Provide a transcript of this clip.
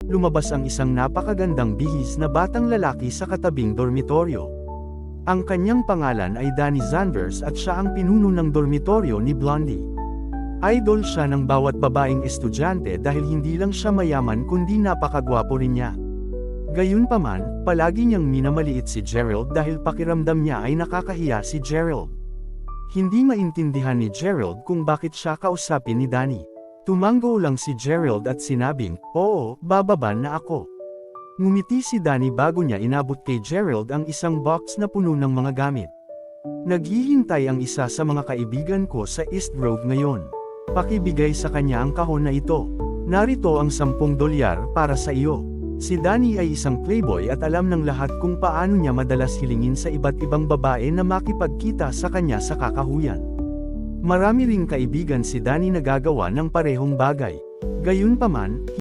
lumabas ang isang napakagandang bihis na batang lalaki sa katabing dormitoryo. Ang kanyang pangalan ay Danny Zanvers at siya ang pinuno ng dormitoryo ni Blondie. Idol siya ng bawat babaeng estudyante dahil hindi lang siya mayaman kundi napakagwapo rin niya. Gayunpaman, palagi niyang minamaliit si Gerald dahil pakiramdam niya ay nakakahiya si Gerald. Hindi maintindihan ni Gerald kung bakit siya kausapin ni Danny. Tumango lang si Gerald at sinabing, "Oo, bababa na ako." Ngumiti si Danny bago niya inabot kay Gerald ang isang box na puno ng mga gamit. "Naghihintay ang isa sa mga kaibigan ko sa East Road ngayon. Pakibigay sa kanya ang kahon na ito. Narito ang $10 para sa iyo." Si Danny ay isang playboy at alam ng lahat kung paano niya madalas hilingin sa iba't ibang babae na makipagkita sa kanya sa kakahuyan. Marami ring kaibigan si Danny na gagawa ng parehong bagay. Gayunpaman,